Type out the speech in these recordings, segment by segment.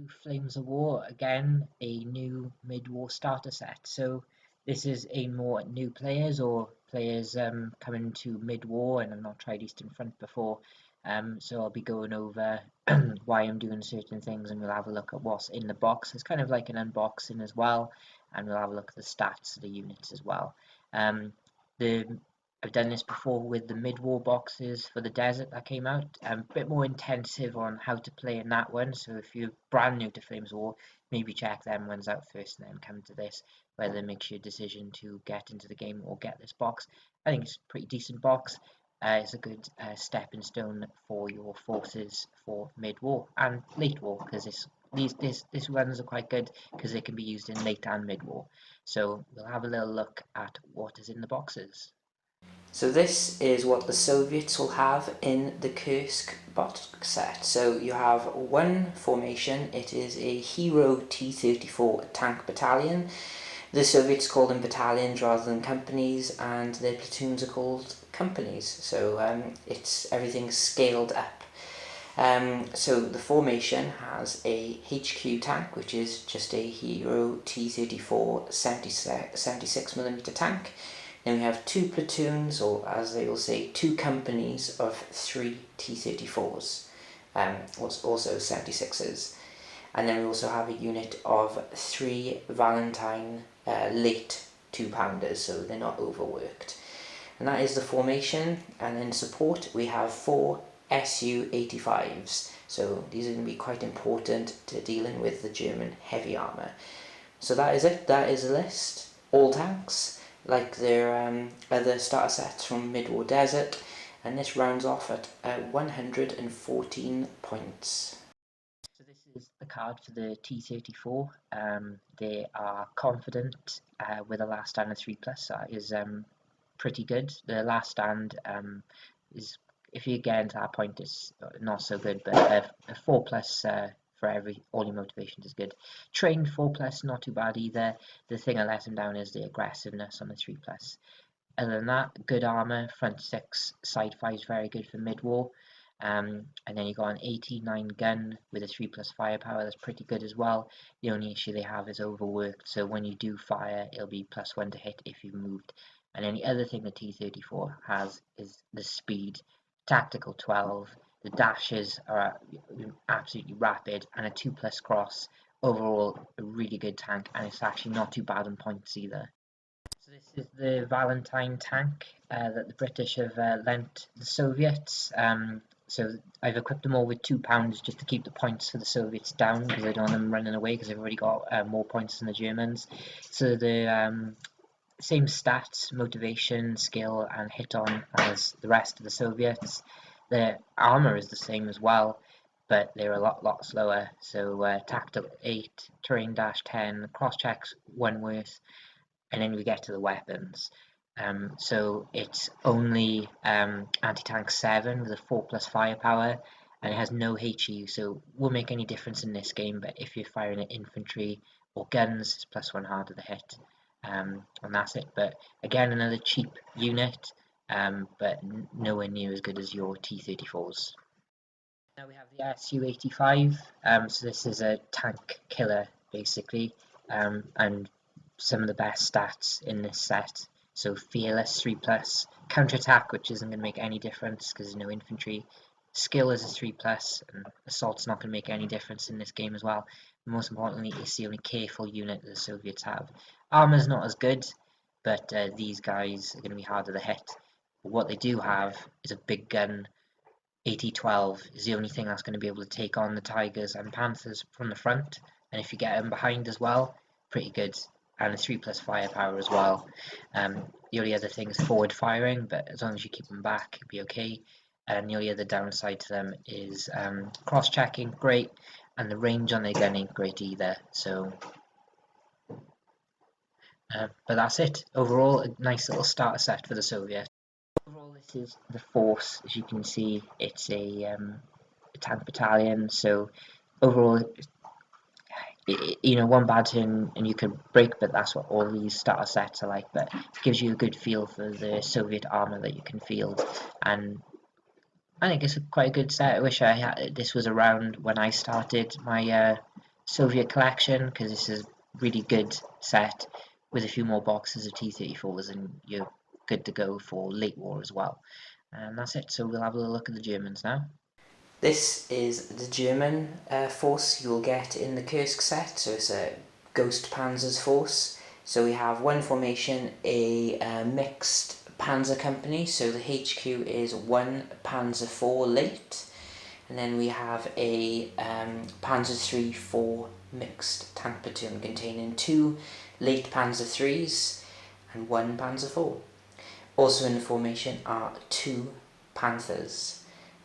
to Flames of War, again a new mid-war starter set. So this is aimed more at new players or players coming to mid-war and have not tried Eastern Front before. So I'll be going over why I'm doing certain things, and we'll have a look at what's in the box. It's kind of like an unboxing as well, and we'll have a look at the stats of the units as well. The I've done this before with the mid-war boxes for the desert that came out. A bit more intensive on how to play in that one. So if you're brand new to Flames of War, maybe check them ones out first and then come to this, whether it makes your decision to get into the game or get this box. I think it's a pretty decent box. It's a good stepping stone for your forces for mid-war and late war, because these ones are quite good because they can be used in late and mid-war. So we'll have a little look at what is in the boxes. So this is what the Soviets will have in the Kursk box set. So you have one formation. It is a Hero T-34 tank battalion. The Soviets call them battalions rather than companies, and their platoons are called companies. So it's everything scaled up. So the formation has a HQ tank, which is just a Hero T-34 76mm tank. Then we have two platoons, or as they will say, two companies of 3 T-34s, also 76s. And then we also have a unit of 3 Valentine late 2-pounders, so they're not overworked. And that is the formation. And in support we have 4 Su-85s, so these are going to be quite important to dealing with the German heavy armour. So that is it, that is the list. All tanks, like their other starter sets from Mid-War Desert, and this rounds off at 114 points. So this is the card for the T-34. They are confident with a last stand of 3+, so that is pretty good. The last stand is, if you get into that point, it's not so good, but a 4+ for all your motivations is good. Trained 4+, not too bad either. The thing that lets them down is the aggressiveness on the 3+. Other than that, good armor, front 6, side 5 is very good for mid-war. And then you got an 89 gun with a 3+ firepower. That's pretty good as well. The only issue they have is overworked, so when you do fire, it'll be +1 to hit if you've moved. And then the other thing the T-34 has is the speed. Tactical 12. The dashes are absolutely rapid, and a 2+ cross. Overall, a really good tank, and it's actually not too bad on points either. So this is the Valentine tank that the British have lent the Soviets. So I've equipped them all with 2 pounds just to keep the points for the Soviets down, because I don't want them running away, because they've already got more points than the Germans. So the same stats, motivation, skill, and hit on as the rest of the Soviets. Their armor is the same as well, but they're a lot slower. So tactical 8, terrain dash 10, cross checks 1 worth, and then we get to the weapons. So it's only anti-tank 7 with a 4+ firepower, and it has no HE, so won't make any difference in this game. But if you're firing at infantry or guns, it's +1 harder to hit. And that's it. But again, another cheap unit, but nowhere near as good as your T-34s. Now we have the Su-85. So this is a tank killer basically, and some of the best stats in this set. So fearless 3+, counterattack, which isn't going to make any difference because there's no infantry. Skill is a 3+, and assault's not going to make any difference in this game as well. Most importantly, it's the only careful unit that the Soviets have. Armor's not as good, but these guys are going to be harder to hit. But what they do have is a big gun. AT-12 is the only thing that's going to be able to take on the Tigers and Panthers from the front, and if you get them behind as well, pretty good. And a 3+ firepower as well. The only other thing is forward firing, but as long as you keep them back, it'll be okay. And the only other downside to them is cross checking, great, and the range on their gun ain't great either. So, but that's it. Overall, a nice little starter set for the Soviets. Overall, this is the force. As you can see, it's a tank battalion. So overall, you know, one bad turn and you could break, but that's what all these starter sets are like. But it gives you a good feel for the Soviet armor that you can field, and I think it's quite a good set. I wish this was around when I started my Soviet collection, because this is a really good set with a few more boxes of T-34s, and you're good to go for late war as well. And that's it. So we'll have a look at the Germans now. This is the German force you'll get in the Kursk set, so it's a Ghost Panzer's force. So we have one formation, a mixed panzer company, so the HQ is one Panzer IV late, and then we have a Panzer III-4 mixed tank platoon containing two late Panzer IIIs and one Panzer IV. Also in the formation are two Panthers.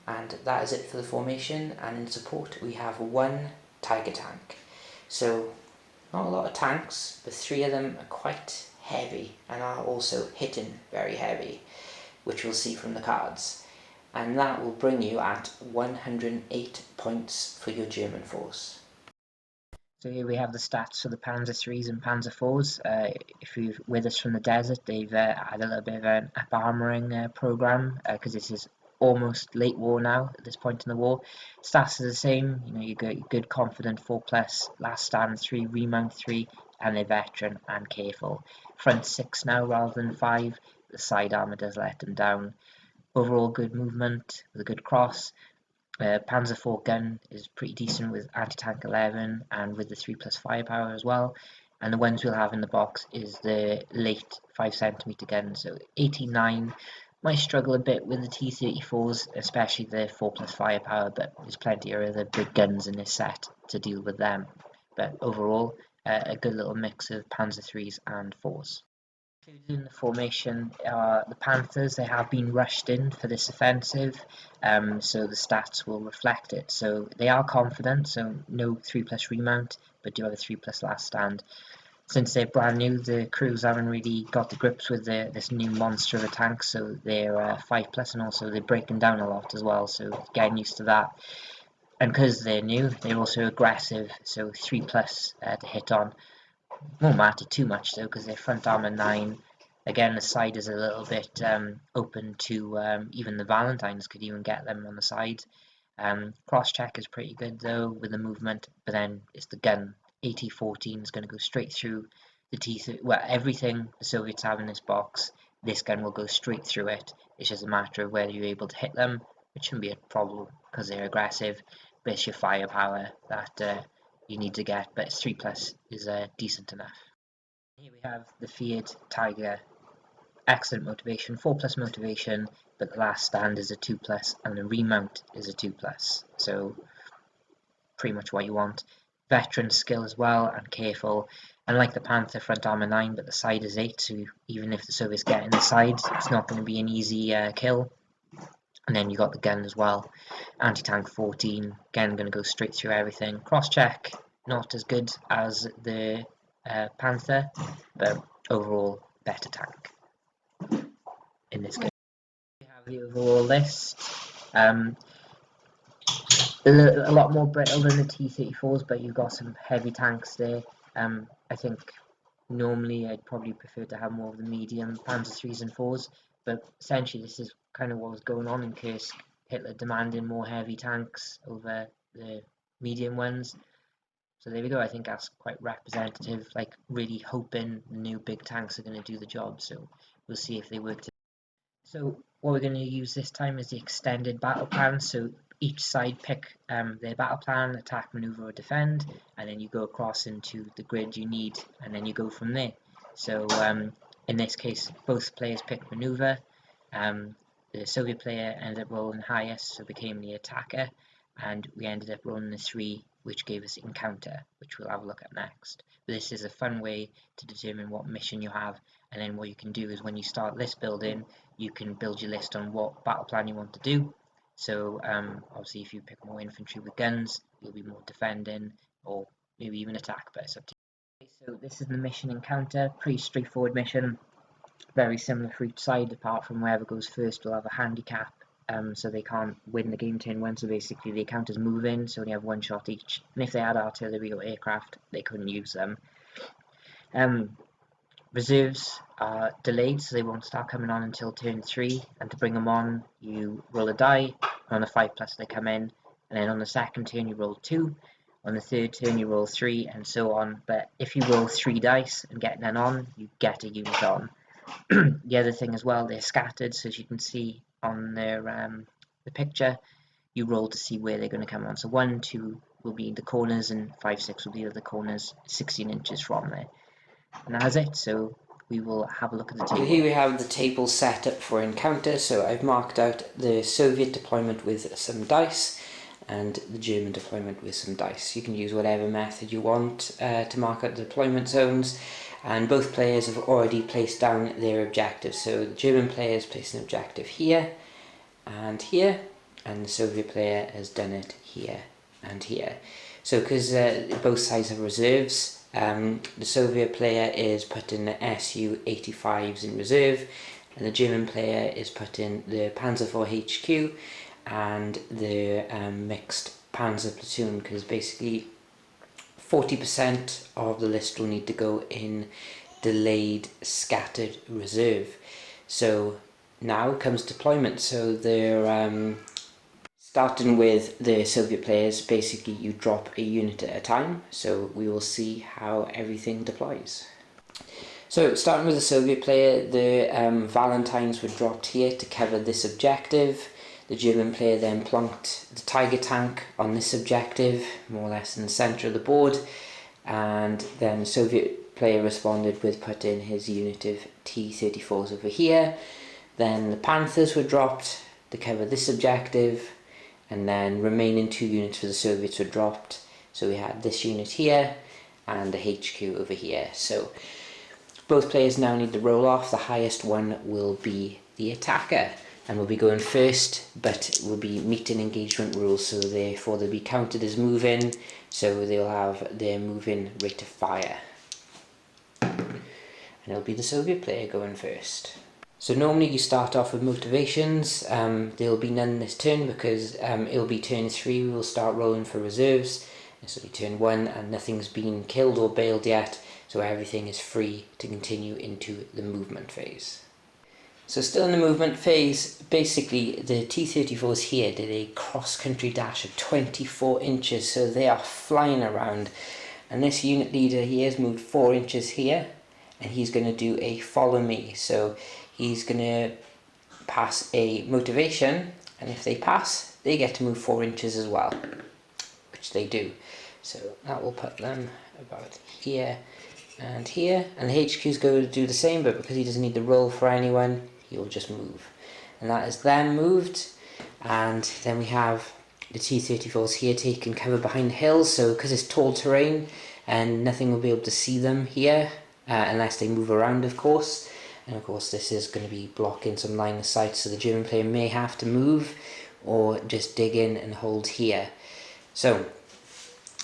And that is it for the formation, and in support we have one Tiger tank. So not a lot of tanks, but three of them are quite heavy and are also hitting very heavy, which we'll see from the cards. And that will bring you at 108 points for your German force. So here we have the stats for the Panzer IIIs and Panzer IVs. If you're with us from the desert, they've had a little bit of an up-armouring program, because this is almost late war now at this point in the war. Stats are the same, you got good confident 4+, last stand 3, remount 3, and they're veteran and careful. Front 6 now rather than 5. The side armour does let them down. Overall good movement with a good cross. Panzer IV gun is pretty decent with anti-tank 11 and with the 3+ firepower as well. And the ones we'll have in the box is the late 5cm gun, so 89. Might struggle a bit with the T-34s, especially the 4+ firepower, but there's plenty of other big guns in this set to deal with them. But overall, a good little mix of Panzer IIIs and 4s. Included in the formation are the Panthers. They have been rushed in for this offensive, so the stats will reflect it. So they are confident, so no 3+ remount, but do have a 3+ last stand. Since they're brand new, the crews haven't really got the grips with this new monster of a tank, so they're 5+, and also they're breaking down a lot as well, so getting used to that. And because they're new, they're also aggressive, so 3+ to hit on. Won't matter too much though, because they're front armor 9. Again, the side is a little bit open to even the Valentines could even get them on the side. Cross check is pretty good though with the movement, but then it's the gun. AT-14 is going to go straight through the T-30. Well, everything the Soviets have in this box, this gun will go straight through it. It's just a matter of whether you're able to hit them, which shouldn't be a problem because they're aggressive, but it's your firepower that you need to get, but 3+ is decent enough. Here we have the feared Tiger. Excellent motivation, 4+ motivation, but the last stand is a 2+, and the remount is a 2+. So pretty much what you want. Veteran skill as well, and careful. And like the Panther, front armor 9, but the side is 8, so even if the Soviets get in the side, it's not going to be an easy kill. And then you got the gun as well. Anti-tank 14, again going to go straight through everything. Cross check, not as good as the Panther, but overall better tank in this game. We have the overall list. A lot more brittle than the T-34s, but you've got some heavy tanks there. I think normally I'd probably prefer to have more of the medium Panzer IIIs and 4s, but essentially this is kind of what was going on in Kursk. Hitler demanding more heavy tanks over the medium ones. So there we go, I think that's quite representative, like really hoping the new big tanks are going to do the job, so we'll see if they work. So what we're going to use this time is the extended battle plan, so each side pick their battle plan, attack, maneuver or defend, and then you go across into the grid you need, and then you go from there. So in this case, both players picked maneuver. The Soviet player ended up rolling highest, so became the attacker, and we ended up rolling the 3, which gave us encounter, which we'll have a look at next. But this is a fun way to determine what mission you have, and then what you can do is when you start list building, you can build your list on what battle plan you want to do. So obviously if you pick more infantry with guns, you'll be more defending, or maybe even attack, but it's up to you. Okay, so this is the mission encounter, pretty straightforward mission, very similar for each side, apart from whoever goes first will have a handicap, so they can't win the game turn 1, so basically the counters move in, so they have 1 shot each, and if they had artillery or aircraft, they couldn't use them. Reserves are delayed, so they won't start coming on until turn 3, and to bring them on, you roll a die, and on a 5+ they come in, and then on the second turn you roll 2, On the third turn you roll 3 and so on, but if you roll 3 dice and get none on, you get a unit on. The other thing as well, they're scattered, so as you can see on the picture, you roll to see where they're going to come on. So 1, 2 will be the corners and 5, 6 will be the corners 16 inches from there. And that's it, so we will have a look at the table. So here we have the table set up for encounter. So I've marked out the Soviet deployment with some dice and the German deployment with some dice. You can use whatever method you want to mark out the deployment zones, and both players have already placed down their objectives. So the German player has placed an objective here and here, and the Soviet player has done it here and here. So because both sides have reserves, the Soviet player is putting the Su-85s in reserve, and the German player is putting the Panzer IV HQ and the mixed Panzer platoon, because basically 40% of the list will need to go in delayed scattered reserve. So now comes deployment. So they're starting with the Soviet players. Basically you drop a unit at a time, so we will see how everything deploys. So starting with the Soviet player, the Valentines were dropped here to cover this objective. The German player then plonked the Tiger tank on this objective, more or less in the centre of the board, and then the Soviet player responded with putting his unit of T-34s over here. Then the Panthers were dropped to cover this objective, and then remaining 2 units for the Soviets were dropped. So we had this unit here and the HQ over here. So both players now need to roll off. The highest one will be the attacker, and will be going first, but will be meeting engagement rules, so therefore they'll be counted as moving, so they'll have their moving rate of fire. And it'll be the Soviet player going first. So normally you start off with motivations. There'll be none this turn because it'll be turn 3, we will start rolling for reserves. This will be turn 1 and nothing's been killed or bailed yet, so everything is free to continue into the movement phase. So still in the movement phase, basically the T-34s here did a cross-country dash of 24 inches, so they are flying around. And this unit leader here has moved 4 inches here, and he's going to do a follow me. So he's going to pass a motivation, and if they pass, they get to move 4 inches as well, which they do. So that will put them about here and here, and the HQ is going to do the same, but because he doesn't need to roll for anyone, he'll just move. And that is them moved. And then we have the T-34s here taking cover behind the hills, so because it's tall terrain and nothing will be able to see them here unless they move around, of course. And of course this is going to be blocking some line of sight, so the German player may have to move or just dig in and hold here. So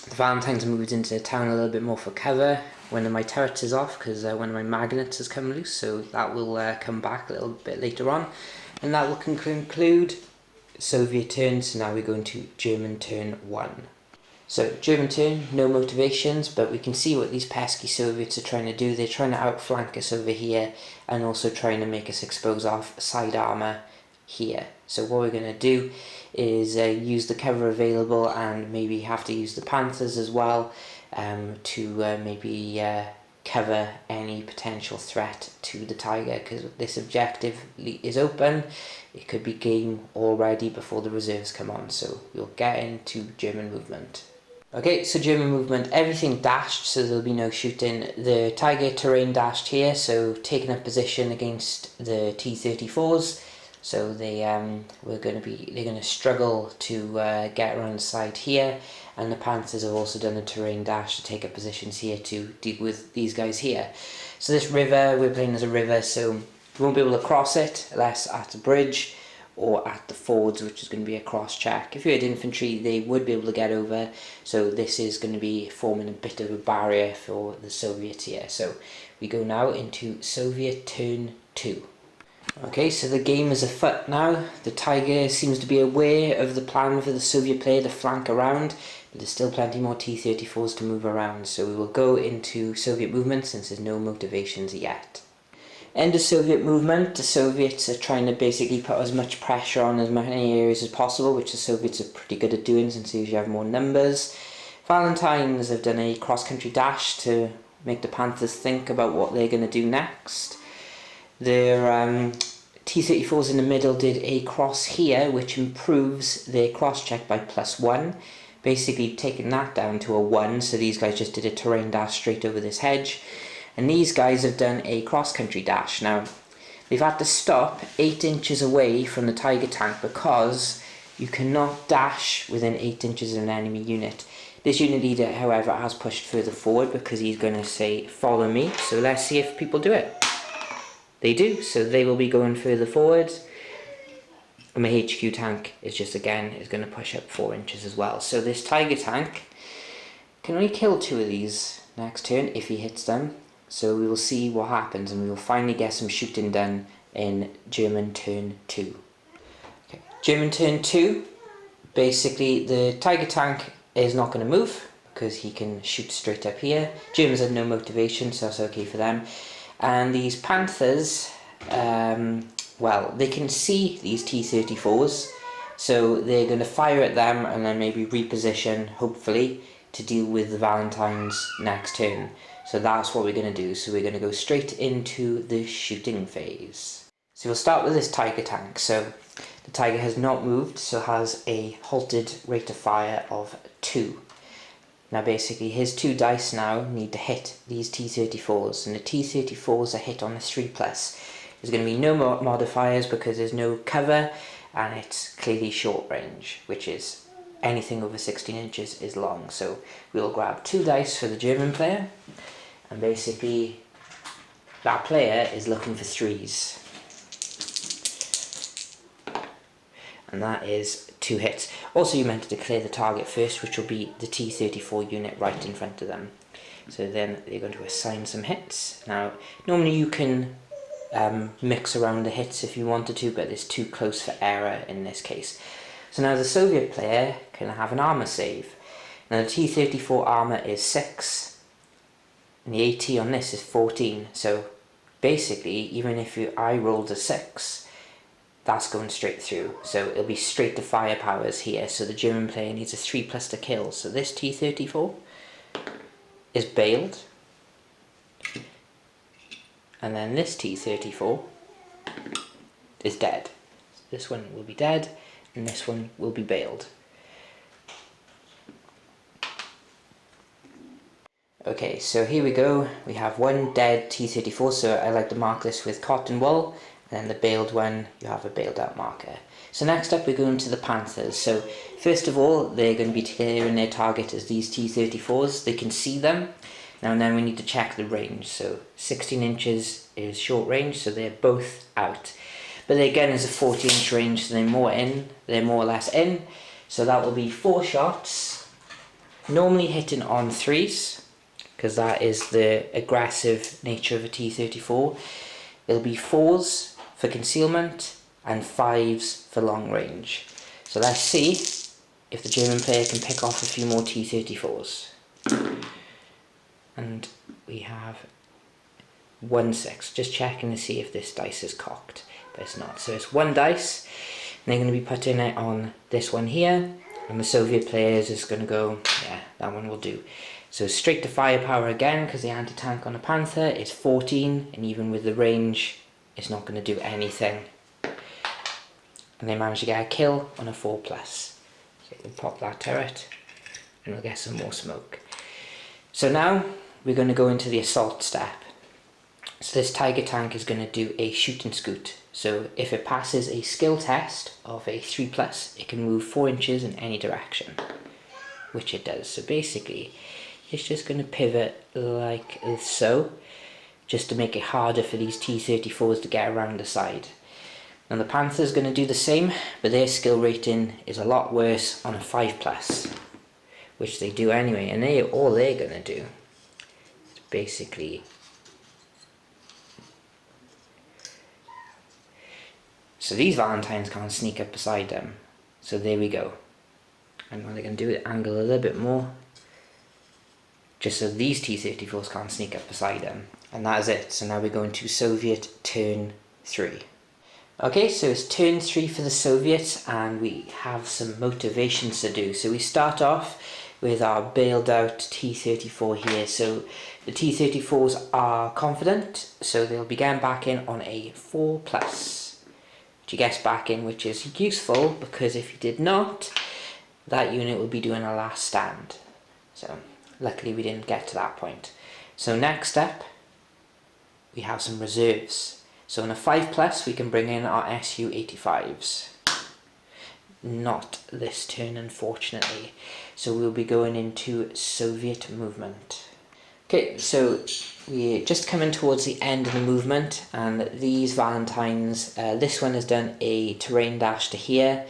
the Valentines moved into the town a little bit more for cover. One of my turrets is off because one of my magnets has come loose, so that will come back a little bit later on. And that will conclude Soviet turn, so now we go into German turn 1. So German turn, no motivations, but we can see what these pesky Soviets are trying to do. They're trying to outflank us over here and also trying to make us expose our side armour here. So what we're going to do is use the cover available, and maybe have to use the Panthers as well to maybe cover any potential threat to the Tiger, because this objective is open. It could be game already before the reserves come on, so we'll get into German movement. Okay, so German movement, everything dashed, so there'll be no shooting. The Tiger terrain dashed here, so taking up position against the T-34s. So they're going to struggle to get around the side here, and the Panthers have also done a terrain dash to take up positions here to deal with these guys here. So this river, we're playing as a river, so we won't be able to cross it unless at the bridge or at the fords, which is going to be a cross check. If you had infantry, they would be able to get over, so this is going to be forming a bit of a barrier for the Soviets here. So we go now into Soviet turn 2. Okay, so the game is afoot now. The Tiger seems to be aware of the plan for the Soviet player to flank around, but there's still plenty more T-34s to move around, so we will go into Soviet movement since there's no motivations yet. End of Soviet movement. The Soviets are trying to basically put as much pressure on as many areas as possible, which the Soviets are pretty good at doing since they usually have more numbers. Valentines have done a cross-country dash to make the Panthers think about what they're going to do next. Their T-34s in the middle did a cross here, which improves their cross-check by +1. Basically taking that down to a 1, so these guys just did a terrain dash straight over this hedge. And these guys have done a cross-country dash. Now, they've had to stop 8 inches away from the Tiger tank because you cannot dash within 8 inches of an enemy unit. This unit leader, however, has pushed further forward because he's going to say, follow me. So let's see if people do it. They do, so they will be going further forward. And my HQ tank is going to push up 4 inches as well. So this Tiger tank can only kill 2 of these next turn if he hits them. So we will see what happens, and we will finally get some shooting done in German turn 2. Okay. German turn 2, basically the Tiger tank is not going to move because he can shoot straight up here. Germans had no motivation, so that's okay for them. And these Panthers, well, they can see these T-34s, so they're going to fire at them and then maybe reposition, hopefully, to deal with the Valentines next turn. So that's what we're going to do. So we're going to go straight into the shooting phase. So we'll start with this Tiger tank. So the Tiger has not moved, so has a halted rate of fire of 2. Now basically his 2 dice now need to hit these T-34s, and the T-34s are hit on the 3+. There's going to be no modifiers because there's no cover, and it's clearly short range, which is anything over 16 inches is long. So we'll grab 2 dice for the German player, and basically that player is looking for 3s. And that is 2 hits. Also, you're meant to declare the target first, which will be the T-34 unit right in front of them. So then they're going to assign some hits. Now, normally you can mix around the hits if you wanted to, but it's too close for error in this case. So now the Soviet player can have an armor save. Now the T-34 armor is 6, and the AT on this is 14. So basically, even if I rolled a 6, that's going straight through, so it'll be straight to firepowers here. So the German player needs a 3+ to kill. So this T-34 is bailed, and then this T-34 is dead. This one will be dead, and this one will be bailed. Okay, so here we go. We have 1 dead T-34, so I like to mark this with cotton wool. And then the bailed one, you have a bailed out marker. So next up we're going to the Panthers. So first of all, they're going to be declaring their target as these T-34s. They can see them. Now and then we need to check the range. So 16 inches is short range, so they're both out. But their gun is a 40-inch range, so they're more or less in. So that will be 4 shots, normally hitting on 3s, because that is the aggressive nature of a T-34. It'll be 4s for concealment and 5s for long range. So let's see if the German player can pick off a few more T-34s. And we have 1 6, just checking to see if this dice is cocked, but it's not. So it's 1 dice, and they're going to be putting it on this one here, and the Soviet player is just going to go, yeah, that one will do. So straight to firepower again, because the anti-tank on the Panther is 14, and even with the range, it's not going to do anything. And they managed to get a kill on a 4+. So we'll pop that turret, and we'll get some more smoke. So now, we're going to go into the assault step. So this Tiger tank is going to do a shoot and scoot. So if it passes a skill test of a 3+, it can move 4 inches in any direction, which it does. So basically, it's just going to pivot like so, just to make it harder for these T-34s to get around the side. Now the Panther's going to do the same, but their skill rating is a lot worse on a 5+, which they do anyway, and all they're going to do is basically so these Valentines can't sneak up beside them. So there we go. And what they're going to do is angle a little bit more, just so these T-34s can't sneak up beside them. And that is it. So now we're going to Soviet turn 3. Okay, so it's turn 3 for the Soviets, and we have some motivations to do. So we start off with our bailed out T-34 here. So the T-34s are confident, so they'll be going back in on a 4+. You guess back in, which is useful because if you did not, that unit would be doing a last stand. So luckily we didn't get to that point. So next step, we have some reserves. So in a 5+, we can bring in our Su-85s. Not this turn, unfortunately. So we'll be going into Soviet movement. Okay, so we're just coming towards the end of the movement, and these Valentines, this one has done a terrain dash to here.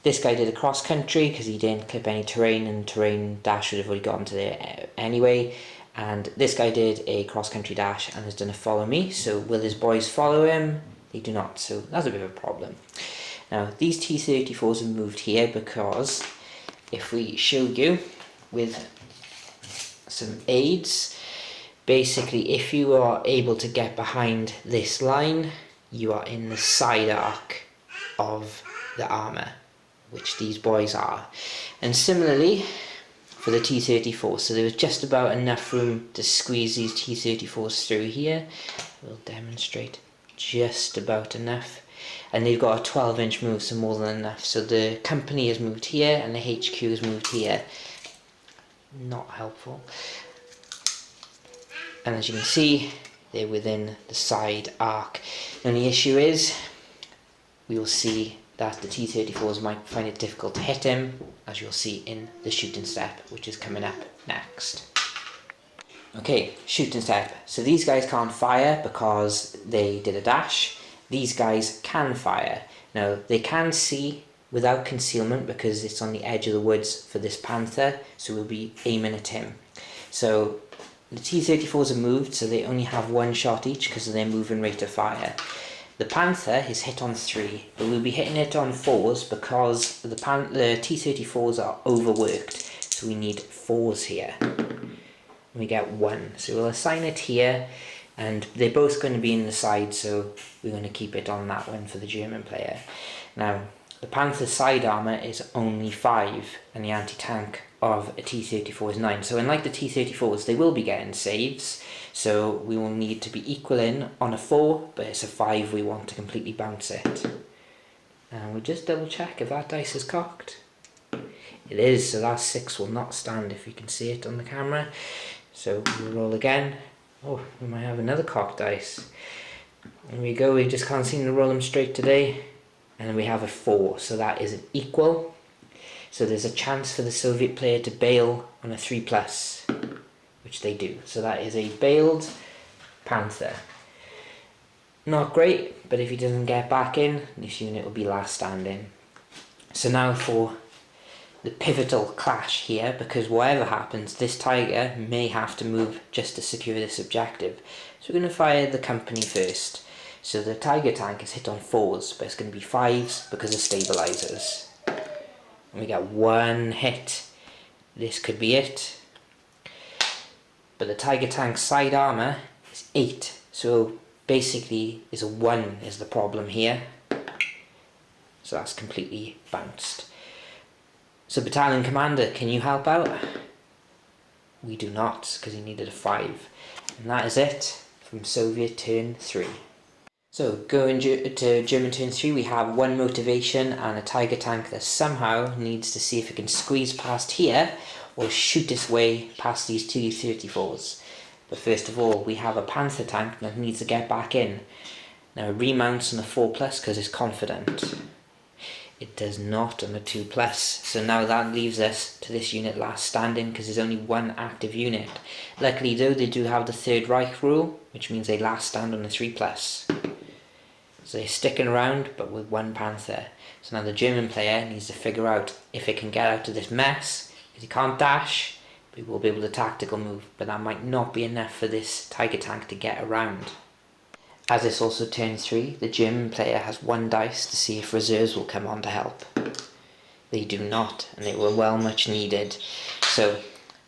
This guy did a cross country because he didn't clip any terrain, and terrain dash would have already gotten to there anyway. And this guy did a cross country dash and has done a follow me. So will his boys follow him? They do not, so that's a bit of a problem. Now these T-34s have moved here because if we show you with some aids, basically if you are able to get behind this line, you are in the side arc of the armour, which these boys are. And similarly for the T-34, so there was just about enough room to squeeze these T-34s through here. We'll demonstrate, just about enough. And they've got a 12-inch move, so more than enough. So the company has moved here and the HQ has moved here. Not helpful. And as you can see, they're within the side arc. The only issue is, we will see that the T-34s might find it difficult to hit him, as you'll see in the shooting step, which is coming up next. Okay, shooting step. So these guys can't fire because they did a dash. These guys can fire. Now, they can see without concealment because it's on the edge of the woods for this panther, so we'll be aiming at him. So the T-34s are moved, so they only have one shot each because of their moving rate of fire. The panther is hit on 3, but we'll be hitting it on 4s because the T-34s are overworked, so we need 4s here. And we get 1, so we'll assign it here, and they're both going to be in the side, so we're going to keep it on that one for the German player. Now, the panther's side armour is only 5, and the anti-tank of a T-34 is 9. So unlike the T-34s, they will be getting saves, so we will need to be equal in on a 4, but it's a 5 we want to completely bounce it. And we'll just double check if that dice is cocked. It is, so that 6 will not stand if you can see it on the camera. So we'll roll again. Oh, we might have another cocked dice. There we go, we just can't seem to roll them straight today. And then we have a 4, so that is an equal. So there's a chance for the Soviet player to bail on a 3+, which they do. So that is a bailed panther. Not great, but if he doesn't get back in, this unit will be last standing. So now for the pivotal clash here, because whatever happens, this tiger may have to move just to secure this objective. So we're going to fire the company first. So the tiger tank is hit on 4s, but it's going to be 5s because of stabilizers. And we get 1 hit. This could be it. But the tiger tank's side armor is 8, so basically is a 1 is the problem here. So that's completely bounced. So battalion commander, can you help out? We do not, because he needed a 5. And that is it from Soviet turn 3. So going to German turn 3, we have 1 motivation and a tiger tank that somehow needs to see if it can squeeze past here or shoot its way past these T-34s. But first of all, we have a panther tank that needs to get back in. Now it remounts on a 4+ because it's confident. It does not on a 2+, so now that leaves us to this unit last standing because there's only 1 active unit. Luckily though, they do have the Third Reich rule, which means they last stand on a 3+. So they're sticking around, but with 1 panther. So now the German player needs to figure out if it can get out of this mess, because he can't dash, but he will be able to tactical move, but that might not be enough for this tiger tank to get around. As it's also turn 3, the German player has 1 dice to see if reserves will come on to help. They do not, and they were well much needed. So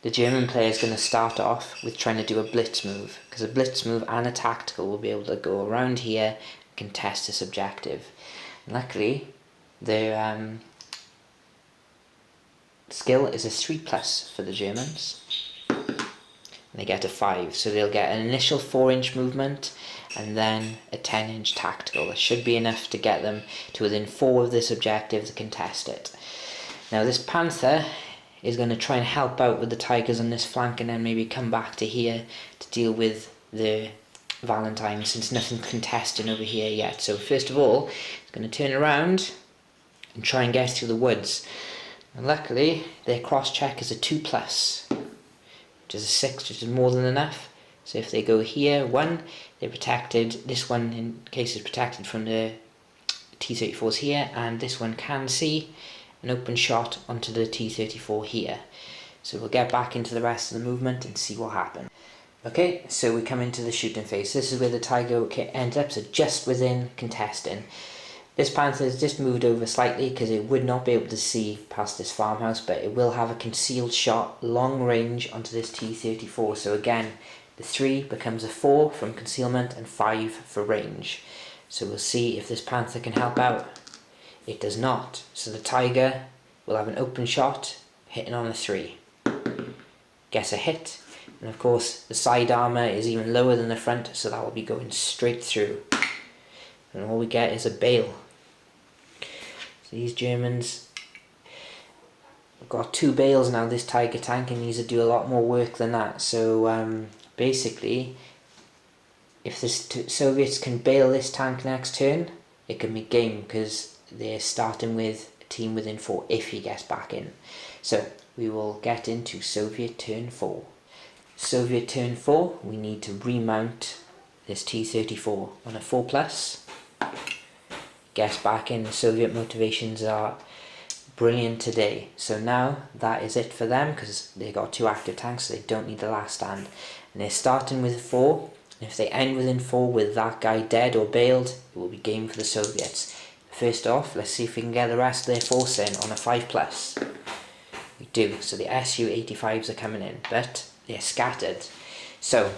the German player is going to start off with trying to do a blitz move, because a blitz move and a tactical will be able to go around here and contest this objective. And luckily, their skill is a 3+ for the Germans. They get a 5, so they'll get an initial 4-inch movement and then a 10-inch tactical. That should be enough to get them to within 4 of this objective to contest it. Now this Panther is going to try and help out with the Tigers on this flank and then maybe come back to here to deal with the Valentine, since nothing's contesting over here yet. So first of all, it's going to turn around and try and get through the woods. And luckily, their cross-check is a 2+. Which is a 6, which is more than enough. So if they go here, 1, they're protected. This one, in case, is protected from the T-34s here, and this one can see an open shot onto the T-34 here. So we'll get back into the rest of the movement and see what happens. Okay, so we come into the shooting phase. This is where the Tiger ends up, so just within contesting. This Panther has just moved over slightly because it would not be able to see past this farmhouse, but it will have a concealed shot long range onto this T-34. So again, the 3 becomes a 4 from concealment and 5 for range. So we'll see if this Panther can help out. It does not. So the Tiger will have an open shot hitting on a 3. Gets a hit. And of course the side armour is even lower than the front, so that will be going straight through. And all we get is a bale. So these Germans have got 2 bales now, this Tiger tank, and these will do a lot more work than that. So basically, if the Soviets can bail this tank next turn, it can be game, because they're starting with a team within 4 if he gets back in. So we will get into Soviet turn 4. Soviet turn 4, we need to remount this T-34 on a 4+. Gets back in. The Soviet motivations are brilliant today. So now that is it for them, because they got 2 active tanks, so they don't need the last stand. And they're starting with 4. And if they end within 4 with that guy dead or bailed, it will be game for the Soviets. First off, let's see if we can get the rest of their force in on a 5+. We do. So the Su-85s are coming in, but they're scattered. So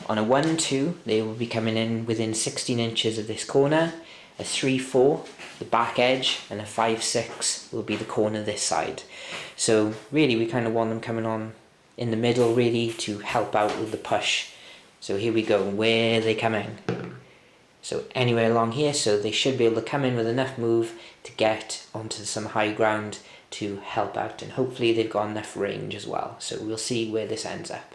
on a 1-2, they will be coming in within 16 inches of this corner. A 3-4, the back edge, and a 5-6 will be the corner this side. So really we kind of want them coming on in the middle, really, to help out with the push. So here we go. Where are they coming? So anywhere along here, so they should be able to come in with enough move to get onto some high ground to help out, and hopefully they've got enough range as well. So we'll see where this ends up.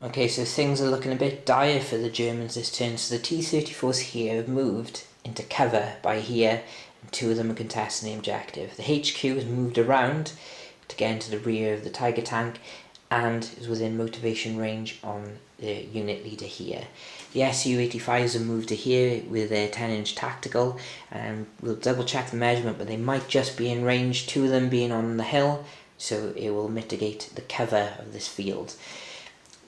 Okay, so things are looking a bit dire for the Germans this turn. So the T-34s here have moved into cover by here, and 2 of them are contesting the objective. The HQ has moved around to get into the rear of the Tiger tank and is within motivation range on the unit leader here. The Su-85s have moved to here with their 10-inch tactical, and we'll double check the measurement, but they might just be in range, 2 of them being on the hill, so it will mitigate the cover of this field.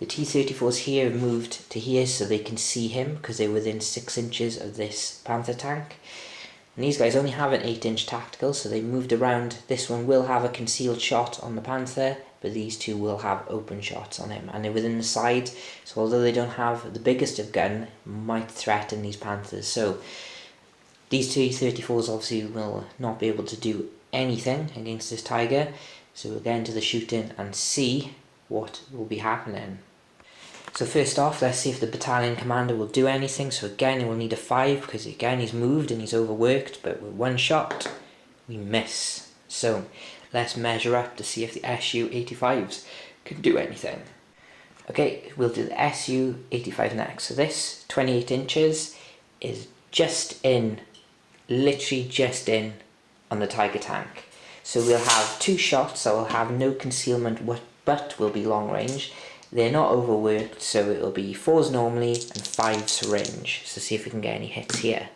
The T-34s here have moved to here so they can see him, because they're within 6 inches of this Panther tank. And these guys only have an 8-inch tactical, so they moved around. This one will have a concealed shot on the Panther, but these 2 will have open shots on him. And they're within the side, so although they don't have the biggest of gun, might threaten these Panthers. So these T-34s obviously will not be able to do anything against this Tiger. So we'll get into the shooting and see what will be happening. So first off, let's see if the battalion commander will do anything. So again, he will need a 5, because again he's moved and he's overworked, but with 1 shot, we miss. So let's measure up to see if the Su-85s can do anything. Okay, we'll do the Su-85 next. So this 28 inches is just in, literally just in on the Tiger tank. So we'll have 2 shots that will have no concealment but will be long range. They're not overworked, so it will be 4s normally and 5s range. So see if we can get any hits here.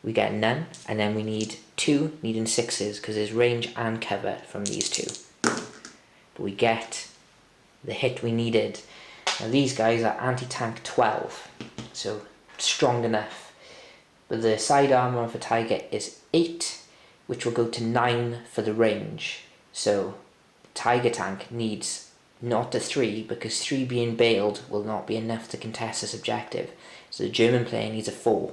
We get none, and then we need 2, needing 6s, because there's range and cover from these 2. But we get the hit we needed. Now these guys are anti-tank 12, so strong enough. But the side armour of a Tiger is 8, which will go to 9 for the range. So Tiger tank needs not a 3, because 3 being bailed will not be enough to contest this objective. So the German player needs a 4.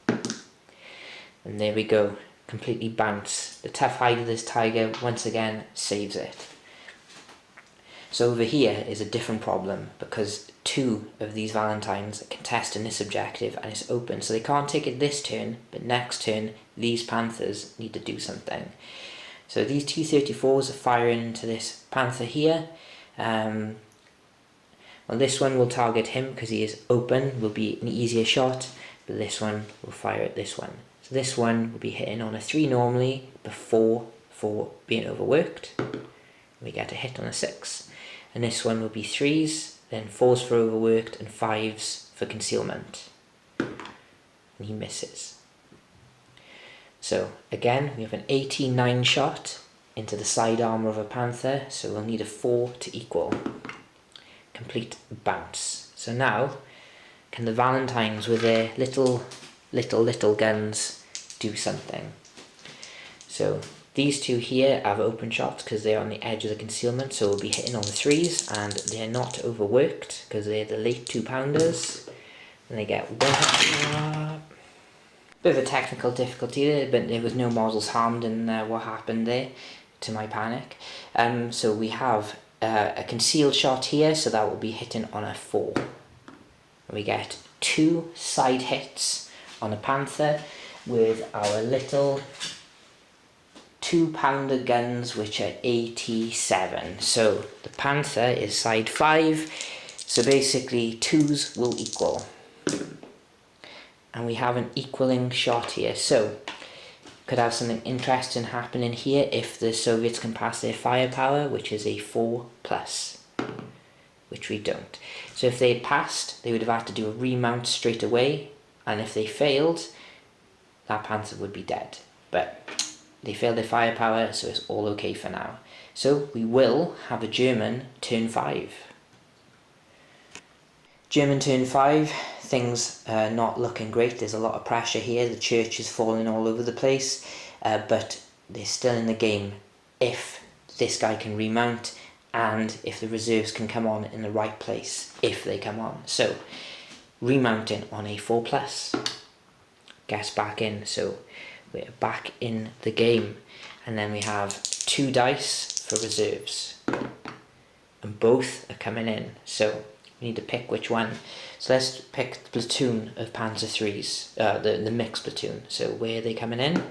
And there we go. completely bounce. The tough hide of this tiger once again saves it. So over here is a different problem, because 2 of these valentines contest in this objective and it's open, so they can't take it this turn, but next turn these panthers need to do something. So these T-34s are firing into this panther here. Well, this one will target him because he is open, will be an easier shot, but this one will fire at this one. So this one will be hitting on a 3 normally before 4 being overworked. We get a hit on a 6. And this one will be 3s, then 4s for overworked, and 5s for concealment. And he misses. So again, we have an 89 shot into the side armour of a panther, so we'll need a 4 to equal. Complete bounce. So now, can the valentines with their little guns do something? So these 2 here have open shots because they're on the edge of the concealment, so we'll be hitting on the 3s, and they're not overworked because they're the late 2-pounders, and they get 1 hit. Bit of a technical difficulty there, but there was no models harmed in what happened there, to my panic. So we have a concealed shot here, so that will be hitting on a 4. We get 2 side hits on a panther with our little 2-pounder guns, which are 87. So the panther is side 5, so basically 2s will equal. And we have an equaling shot here, so could have something interesting happening here if the Soviets can pass their firepower, which is a 4+, which we don't. So if they had passed, they would have had to do a remount straight away, and if they failed, that panther would be dead. But they failed their firepower, so it's all okay for now. So we will have a German turn 5. German turn 5, things are not looking great. There's a lot of pressure here. The church is falling all over the place, but they're still in the game if this guy can remount and if the reserves can come on in the right place if they come on. So remounting on a 4+, gets back in, so we're back in the game. And then we have 2 dice for reserves, and both are coming in, so we need to pick which one. So let's pick the platoon of Panzer 3s, the mixed platoon. So where are they coming in?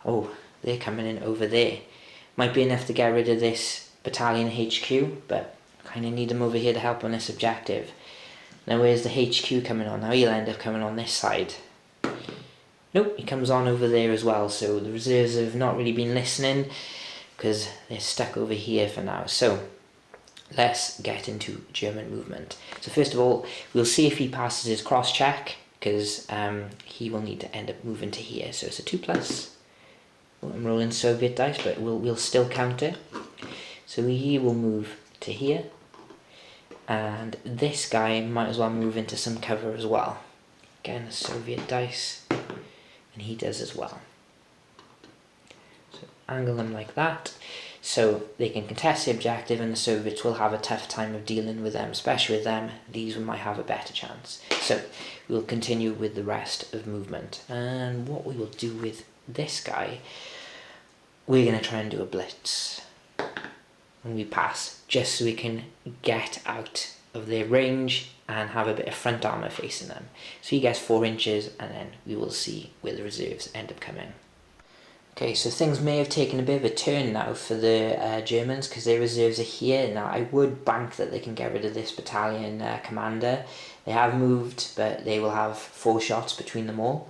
Oh, they're coming in over there. Might be enough to get rid of this battalion HQ, but kind of need them over here to help on this objective. Now where's the HQ coming on? Now he'll end up coming on this side. Nope, he comes on over there as well, so the reserves have not really been listening because they're stuck over here for now. So let's get into German movement. So first of all, we'll see if he passes his cross-check, because he will need to end up moving to here. So it's a 2+. Well, I'm rolling Soviet dice, but we'll still count it. So he will move to here, and this guy might as well move into some cover as well. Again, a Soviet dice, and he does as well. So angle them like that, so they can contest the objective, and the Soviets will have a tough time of dealing with them, especially with them. These might have a better chance. So we'll continue with the rest of movement, and what we will do with this guy, we're going to try and do a blitz when we pass, just so we can get out of their range and have a bit of front armour facing them. So he gets 4 inches, and then we will see where the reserves end up coming. Okay, so things may have taken a bit of a turn now for the Germans, because their reserves are here. Now I would bank that they can get rid of this battalion commander. They have moved, but they will have 4 shots between them all.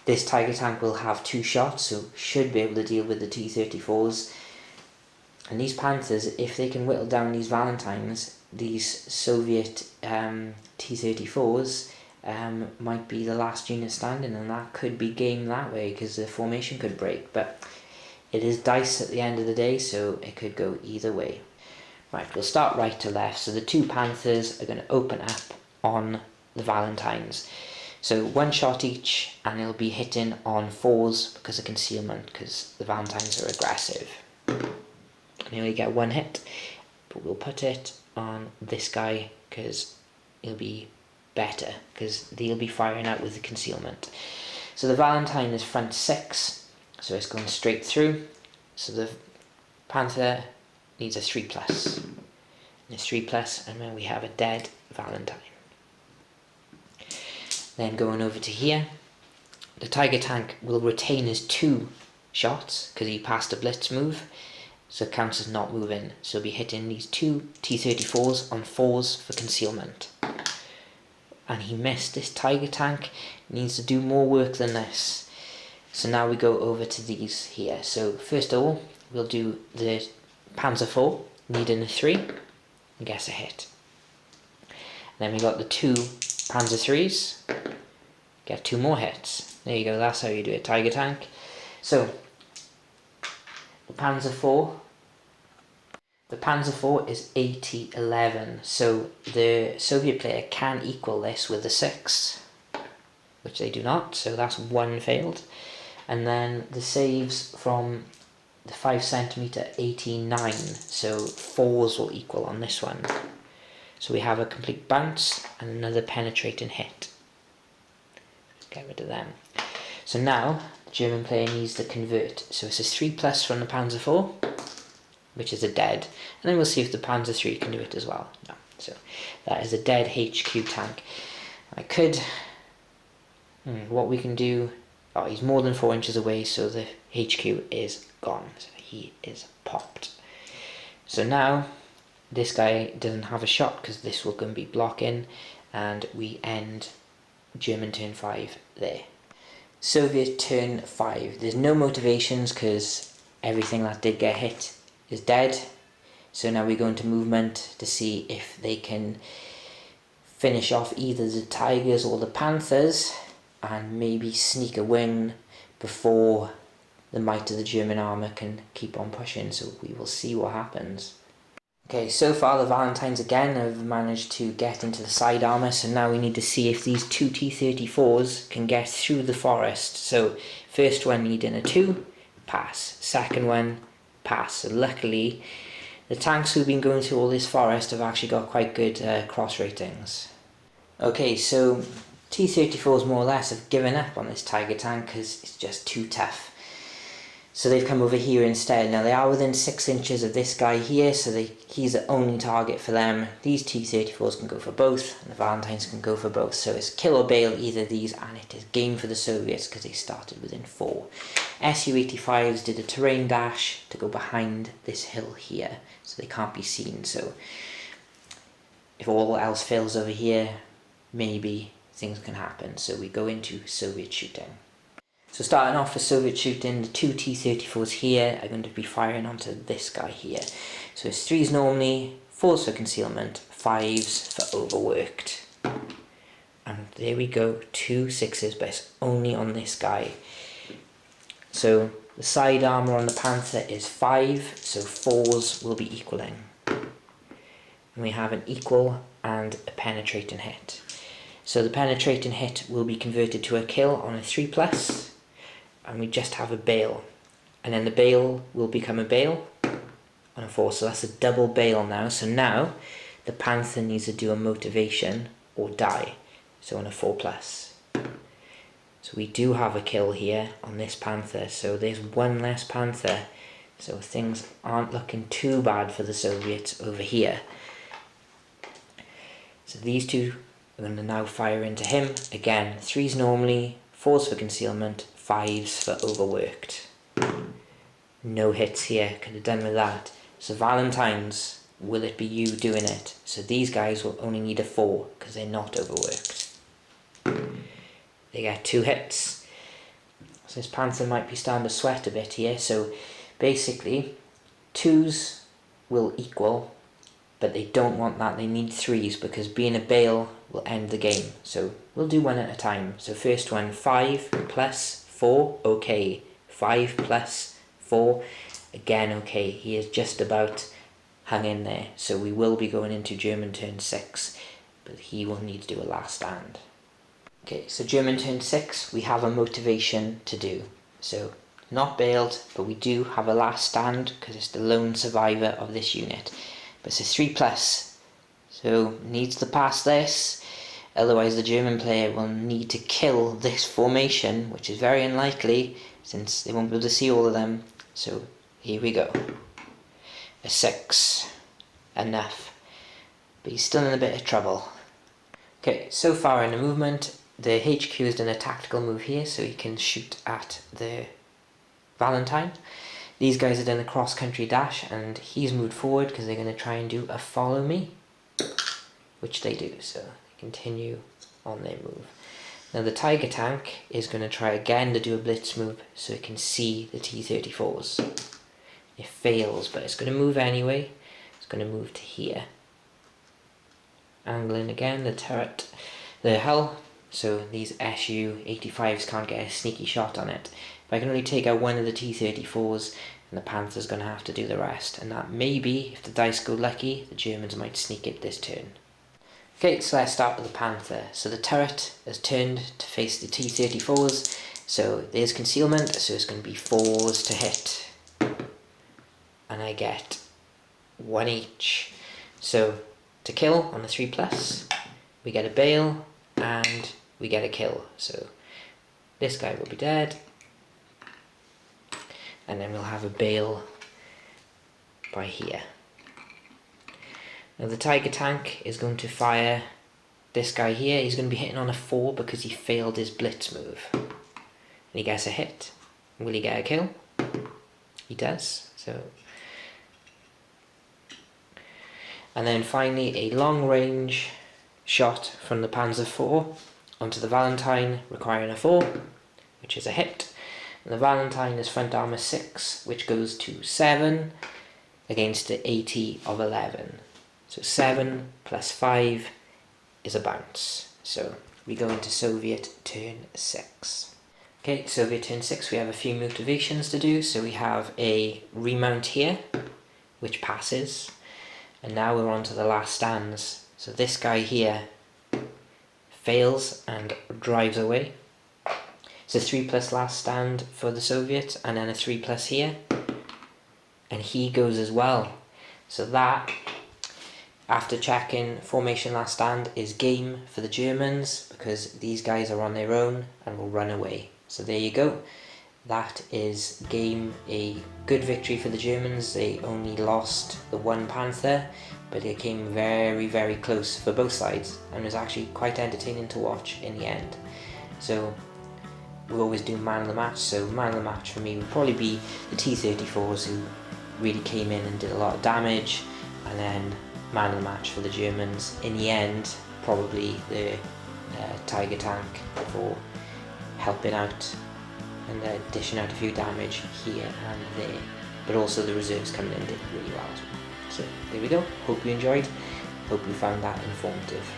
This Tiger tank will have 2 shots, so should be able to deal with the T-34s. And these Panthers, if they can whittle down these Valentines, these Soviet T-34s might be the last unit standing, and that could be game that way, because the formation could break. But it is dice at the end of the day, so it could go either way. Right, we'll start right to left. So the 2 Panthers are going to open up on the Valentines. So 1 shot each, and they'll be hitting on 4s because of concealment, because the Valentines are aggressive. And they only get 1 hit, but we'll put it on this guy because it'll be better, because they'll be firing out with the concealment. So the Valentine is front 6, So it's going straight through. So the panther needs a 3+. And it's 3+, and then we have a dead valentine. Then going over to here, the tiger tank will retain his 2 shots because he passed a blitz move, so it counts as not moving. So he'll be hitting these 2 T-34s on 4s for concealment. And he missed. This tiger tank needs to do more work than this. So now we go over to these here. So first of all, we'll do the Panzer IV, needing a 3, and gets a hit. Then we got the 2 Panzer IIIs, get 2 more hits. There you go, that's how you do a tiger tank. So, the Panzer IV is 80-11, so the Soviet player can equal this with the 6, which they do not, so that's 1 failed. And then the saves from the 5cm 89, so 4s will equal on this one. So we have a complete bounce and another penetrating hit. Get rid of them. So now the German player needs to convert. So it's a 3+ from the Panzer IV, which is a dead, and then we'll see if the Panzer III can do it as well. No. So that is a dead HQ tank. I could, what we can do, oh, he's more than 4 inches away, so the HQ is gone. So he is popped. So now this guy doesn't have a shot because this will going to be blocking, and we end German turn 5 there. Soviet turn 5. There's no motivations because everything that did get hit is dead. So now we go into movement to see if they can finish off either the tigers or the panthers and maybe sneak a win before the might of the German armour can keep on pushing. So we will see what happens. Okay, so far the Valentines again have managed to get into the side armour, so now we need to see if these 2 T-34s can get through the forest. So first one needing a 2, pass. Second one, pass. So luckily the tanks who've been going through all this forest have actually got quite good cross ratings. Okay, so T-34s more or less have given up on this tiger tank because it's just too tough. So they've come over here instead. Now they are within 6 inches of this guy here, so he's the only target for them. These T-34s can go for both, and the Valentines can go for both. So it's kill or bail either of these, and it is game for the Soviets because they started within 4. Su-85s did a terrain dash to go behind this hill here, so they can't be seen. So if all else fails over here, maybe things can happen. So we go into Soviet shooting. So starting off with Soviet shooting, the 2 T-34s here are going to be firing onto this guy here. So it's 3s normally, 4s for concealment, 5s for overworked. And there we go, 2 6s, but it's only on this guy. So the side armour on the Panther is 5, so 4s will be equaling. And we have an equal and a penetrating hit. So the penetrating hit will be converted to a kill on a 3+. And we just have a bail, and then the bail will become a bail on a 4, so that's a double bail now. So now the Panther needs to do a motivation or die, so on a 4+. So we do have a kill here on this Panther, so there's 1 less Panther, so things aren't looking too bad for the Soviets over here. So these 2 are going to now fire into him again. 3s normally, 4s for concealment, 5s for overworked. No hits here, could have done with that. So Valentines, will it be you doing it? So these guys will only need a 4 because they're not overworked. They get 2 hits. So this Panther might be starting to sweat a bit here. So basically 2s will equal, but they don't want that, they need 3s because being a bail will end the game. So we'll do one at a time. So first one, 5 plus 4, okay. 5 plus 4, again okay. He is just about hung in there. So we will be going into German turn 6, but he will need to do a last stand. Okay, so German turn 6, we have a motivation to do. So not bailed, but we do have a last stand because it's the lone survivor of this unit. But it's a 3+, so needs to pass this. otherwise the German player will need to kill this formation, which is very unlikely since they won't be able to see all of them. So here we go. A 6. Enough. But he's still in a bit of trouble. Okay, so far in the movement, the HQ has done a tactical move here, so he can shoot at the Valentine. These guys have done a cross-country dash, and he's moved forward because they're going to try and do a follow me, which they do, so they continue on their move. Now the Tiger tank is going to try again to do a blitz move so it can see the T-34s. It fails, but it's going to move anyway. It's going to move to here. Angling again the turret, the hull, so these Su-85s can't get a sneaky shot on it. But I can only take out one of the T-34s, and the Panther's going to have to do the rest. And that maybe, if the dice go lucky, the Germans might sneak it this turn. Okay, so let's start with the Panther. So the turret has turned to face the T-34s, so there's concealment, so it's going to be 4s to hit. And I get 1 each. So to kill on the 3+, we get a bail, and we get a kill. So this guy will be dead. And then we'll have a bail by here. Now the Tiger tank is going to fire this guy here. He's going to be hitting on a 4 because he failed his blitz move. And he gets a hit. Will he get a kill? He does. So, and then finally a long range shot from the Panzer IV onto the Valentine, requiring a 4, which is a hit. And the Valentine is front armor 6, which goes to 7 against the 80 of 11. So 7 plus 5 is a bounce. So we go into Soviet turn 6. Okay, Soviet turn 6, we have a few motivations to do. So we have a remount here, which passes. And now we're on to the last stands. So this guy here fails and drives away. It's a 3+ last stand for the Soviets, and then a 3+ here. And he goes as well. So that, after checking formation last stand, is game for the Germans, because these guys are on their own and will run away. So there you go. That is game, a good victory for the Germans. They only lost the 1 Panther, but it came very, very close for both sides, and was actually quite entertaining to watch in the end. So we always do man of the match, so man of the match for me would probably be the T-34s, who really came in and did a lot of damage, and then man of the match for the Germans in the end, probably the Tiger tank for helping out and dishing out a few damage here and there, but also the reserves coming in did really well as well. So there we go, hope you enjoyed, hope you found that informative.